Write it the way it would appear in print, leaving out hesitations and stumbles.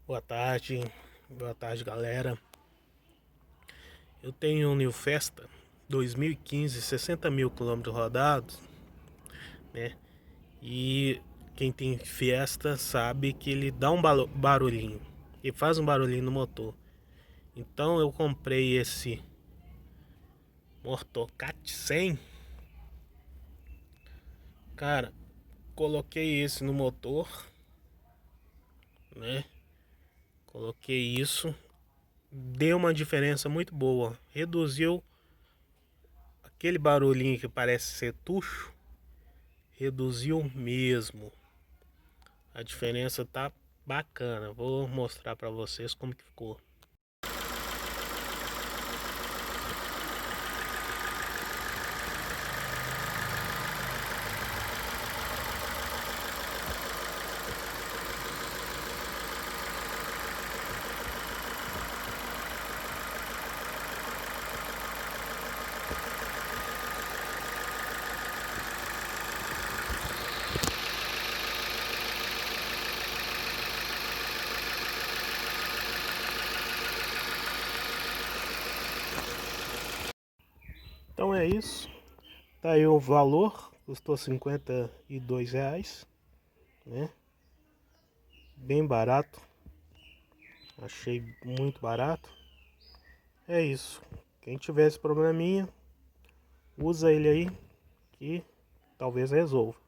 Boa tarde galera. Eu tenho um New Festa 2015, 60 mil quilômetros rodados, né? E quem tem Fiesta sabe que ele dá um barulhinho, e faz um barulhinho no motor. Então eu comprei esse Motorcat 100, cara, coloquei esse no motor, né? Coloquei isso, deu uma diferença muito boa, reduziu aquele barulhinho que parece ser tucho, reduziu mesmo. A diferença tá bacana. Vou mostrar para vocês como que ficou. Então é isso. Tá aí o valor. Custou R$ 52, né? Bem barato. Achei muito barato. É isso. Quem tiver esse probleminha, usa ele aí que talvez resolva.